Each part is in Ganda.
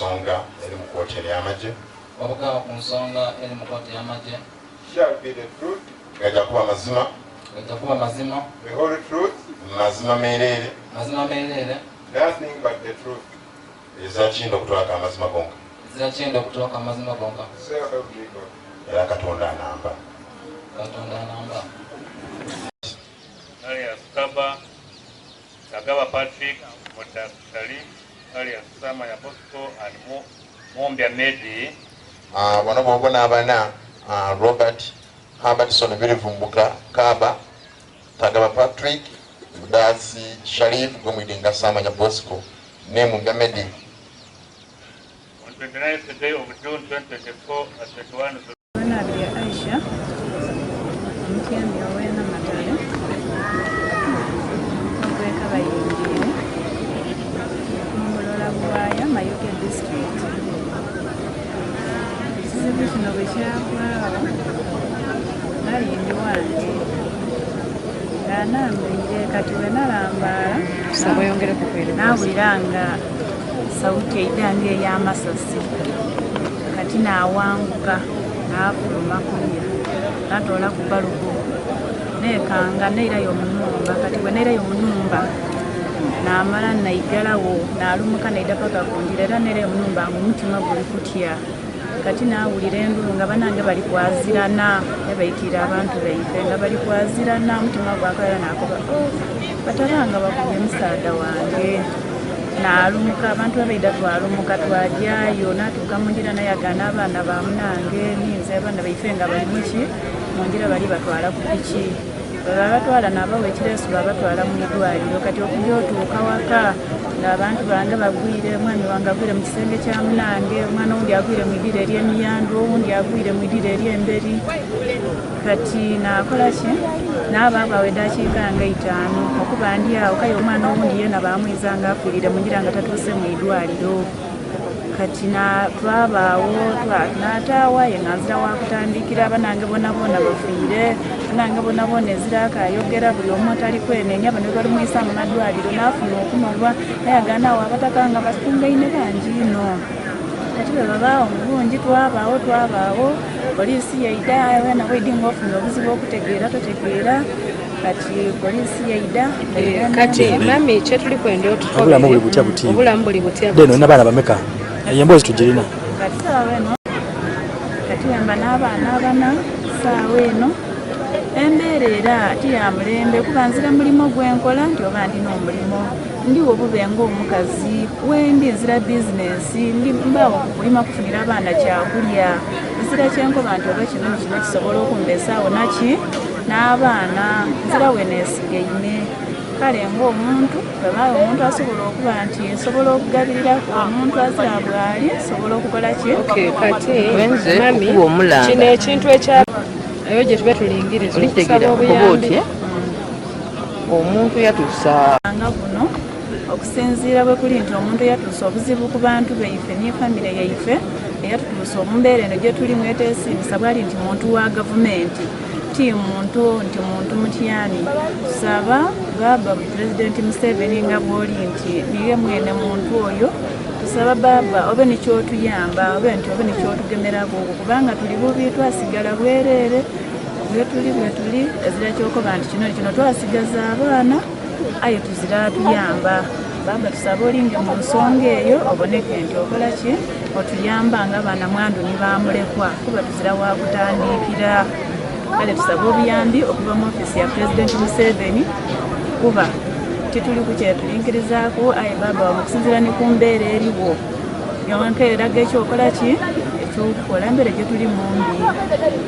nsonga eri mu kooti ya Maje. Wabugaba ku nsonga eri mu kooti ya Maje. Shall be the truth. Gajja kuba mazima. Gajja kuba mazima. The whole truth. Mazima meerere. Mazima meerere. Nothing but the truth. Ezakinda okutwaka amazima gonka. Ezakinda okutwaka amazima gonka. So help me God. Era Katonda anamba. Katonda anamba. alias Kaba, Sagaba Patrick, Modaktari, alias Sama ya Bosco, and Mombia Medi. Bano bobona abana Robert Herbertson Birivumbuka Kaba, Sagaba Patrick, Mudasi Sharif Gomidinga Sama ya Bosco, Mombia Medi. On 29th day of June 2024 at 21. Aisha, mtiani ya wena matale. Kweka bayinjire. Mumolola Bwaya, Mayoke district. Sizibu kino bwekyagwawo. Nalindi wange. Nambwire kati we nalambala. Sabo yongere kukwere. Nawuliranga sauti eidandi ey'amasasi. Kati nawanguka. Nafuluma kulya natola ku balugo nekanga neirayo munumba kati bwe neirayo munumba namala naigalawo nalumuka naida paka kunjira era neirayo munumba mumutima guli kutya kati nawulira endulu nga banange bali kwazirana yabayitira abantu baife nga bali kwazirana mutima gwakala nakoba batabanga bakubye musaada wange nalumuka abantu abaida twalumuka twajayo natuuka munjira nayagana abaana bamunange ninze abaana baife nga bali muki munjira bali batwala ku piki babatwala nabawa ekireesu babatwala mu idwaliro kati okujja otuuka waka ng'abantu bange bagwire omwami wange agwire mu kisenge kya munange omwana owundi agwire mu idira ery'emiyandu owundi agwire mu idira ery'emberi kati nakola ki n'abaabawe eddakiika nga 5 okuba ndi awo kaye omwana owundi yena bamwiza nga afiirire mu njira nga tatuuse mu idwaliro kati twabaawo n'ataawa ye nga nzira wakutandikira banange bonabona bafiire banange bonabona eziraka ayogera buli omu atali kwenenya bano balumwisa mu madwaliro n'afuna okunolwa naye aganaawo abataka nga basungaine bangi ino kati bwe babaawo mulungi twabaawo poliisi yaida wena bwedi ngaofunye obuzibu okutegeera totegeera kati poliisi yaida kati mami kyetuli kwenda otukobe obulamu buli butya deno ina baana bameka yembozi tugirina kati saawa eno kati wemba n'abaana abana saawa eno embeera era tiyamulembe kuba nzira mulimo gwenkola nti oba ndina omulimo ndiwo bube ng'omukazi wendi nzira bizinesi mbaawo kulima kufunira abaana kyakulya nzira kyenkoba nti oba kino kisobola okumbesaawo naki n'abaana nzira weneesigaine kale ng'omuntu bwebaawo omuntu asobola okuba nti nsobola okugabirira omuntu azira bwali sobola okukola ki kati mami kino ekintu ekya eyo gye tube tulingiriza okusaba obuyambi omuntu yatuusa nga buno okusinziira bwe kuli nti omuntu yatuusa obuzibu ku bantu baife ne famire yaife eyatutuusa omumbeera eno gye tulimu eteesiimisa bwali nti muntu wa gavumenti ti muntu nti muntu mutyani tusaba baba Pulezidenti Museveni nga bwoli nti niye mwene muntu oyo tusaba baba obe nikyotuyamba obe nti obe nikyotugemerako kubanga tuli bubi twasigala bwereere bwetuli ezira kyokoba nti kino twasigaza abaana aye tuzira tuyamba baba tusaba olinge mu nsonga eyo oboneke nti okola ki otuyamba nga abaana mwandu nibamulekwa kuba tuzira wakutandikira kale tusaba obuyambi okuva mu ofisi ya Pulezidenti Museveni kuba tituli ku kyetulingirizaako aye baba wamukusinzira ne ku mbeera eriwo yonka eraga ekyokola ki ekyokukola embeera gye tuli mu mbi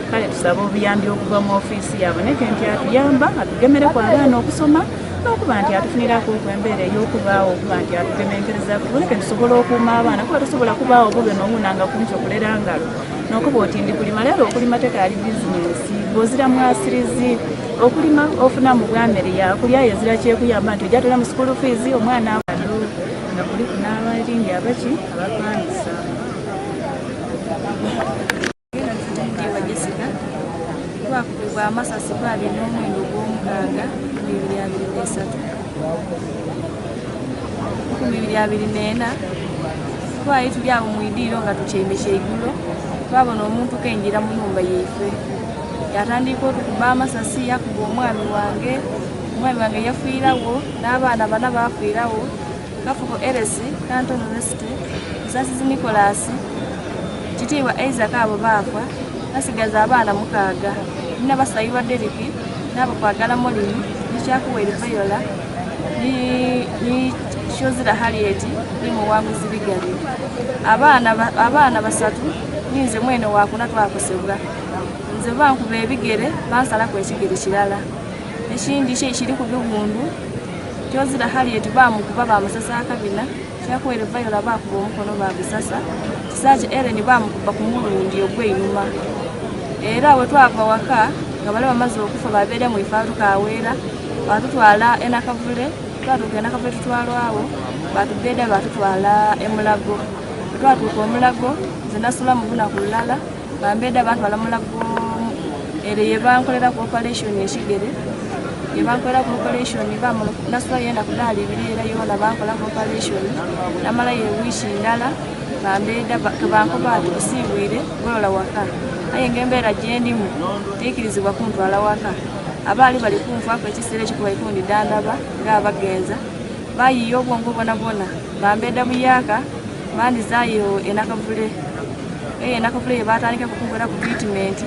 kale tusaba obuyambi okuva mu ofisi yaboneke nti atuyamba atugemereku abaana okusoma n'okuba nti atufunirako okwembeera ey'okubaawo okuba nti atugemenkereza tuboneke tusobola okuuma abaana kuba tosobola kubaawo bube n'owunanga kumpi okulera ngalo n'okuba oti ndi kulima leero okulima tekaali bizinesi bw'ozira mwasirizi okulima ofuna mu bwamere yakulya yezira kyekuyamba nti ojatula mu school fees omwana abadu nga kuliku n'abalindi abaki abapangisa twakubibwa amasasi gwabi n'omwendo gw'omukaaga 2023 2024 twali tuli awo mu idiiro nga tukyembesya igulo twabona omuntu kenjira mu nyumba yaife yatandika okukuba amasasi yakuba omwami wange yafiirawo n'abaana bana bafiirawo Kafuko Eresi Canton University Zasizi Nicholas Kitiibwa Isaac abo baafa basigaza abaana 6 n'abasayiwa Deriki n'abakwagala Molini n'ekyakuweere Viola ni Shozira Harriet ni muwanguzi Bigali abaana 3 ninze mwene wakuna twakosebwa nze bankuba ebigere bansalako ekigere kirala ekindi kiri ku bigundu Shozira Harriet bamukuba bamusasa akabina kyakuweere Viola bakuba omukono bagusasa Kisaaje Ellen bamukuba ku mulundi ogw'einuma era we twava waka nga bale bamaze okufa babeera mu ifaalu kaweera batutwala enakavule twatuuka enakavule tutwalwawo batubeeda batutwala emulago twatuuka omulago nze nasula mu lunaku lulala bambeeda batwala mulago ere yebankolera ku operation ekigere yebankolera ku operation nasula yenda kudaali 2 era yoona bankola ku operation namala yewiishi ndala bambeeda bankoba tusiibwire golola waka aye ngembeera gyendimu teekirizibwa kuntwala waka abaali bali kunfaako ekiseera ekikuba ikundi dandaba ng'abagenza bayiiya obwongo bwona bambeeda buyaaka bandizaayo enakavule enakavule yebatandika kukunkwera ku treatment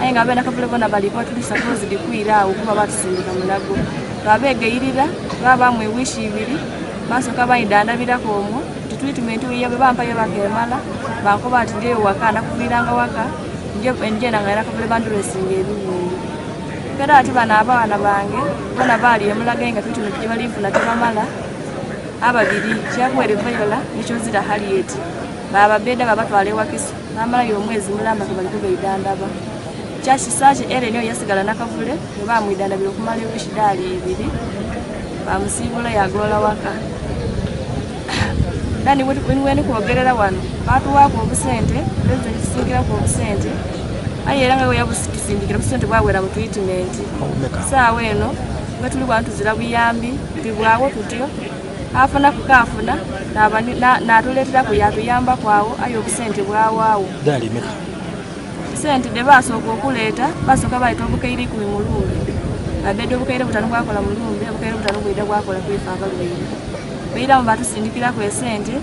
aye nga abenakavule bona baliko tuli supposed kwira awo kuba batusindika mulago twabeegayirira babamu ewiishi 2 basooka bayidandabirako omwo treatment yabe bampayo bakemala bankoba ati ngeyo waka nakuviranga waka njena nga enakavule bandulesinga ebibundu era ati bana abaana bange bona baali emulaga nga treatment gye balifuna tebamala ababiri kyakuweere Viola n'Kyozira Harriet bababeeda babatwala ewakiso bamalayo omwezi mulamba tebalikuba idandaba Kisaaje Ellen yasigala nakavule we bamwidandabira okumala ewiishi daali 2 bamusiibula yagolola waka Dani weni kwogerera wano batuwaako obusente president tusingirako obusente aye era nga we yabusitusindikira obusente bwawera mu treatment saawa eno nga tuli bwantuzira buyambi tibwawo tutyo afuna kukafuna n'atuleeteraku yatuyamba kwawo aye obusente bwawaawo sente de basooka okuleeta basooka baleta obukaire 10 mu lumbe babeedde obukaire 5 bwakola mu lumbe obukaire 5 bwida bwakola kwefa abalwaire beera batusindikirako esente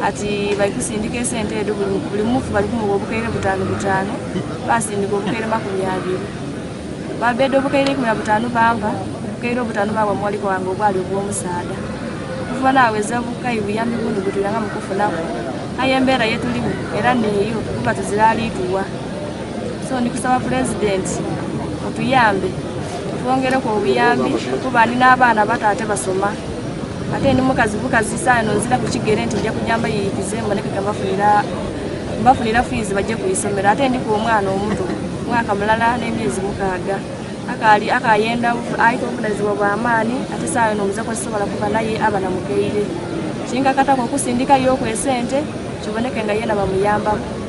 ati balikusindika esente edo buli mufu bali kumuwa obukaire 5 basindika obukaire 20 babeedde obukaire 15 bamba obukaire 5 baba mwaliko wange obwali obw'omusaada okuva naaweza bukayi buyambi bundi bwetuyanga mu kufunako aye embeera yetulimu era neeyo kuba tuziraliituwa so ndikusaba president otuyambe twongereko obuyambi kuba ndi n'abaana bataate basoma ate ndi mukazi bukazisa nozira ku kigere nti nja kujamba yiyikize mbonekeka mbafunira fees bajje kuyisomera ate ndi ku omwana omuto mwaka mulala n'emyezi 6 akayenda ayita obunazibwa bw'amaani ate saawe n'omuze kwasobola kuba naye aba namugaire kinkakatako okusindikayo okwesente kiboneke nga yena bamuyambako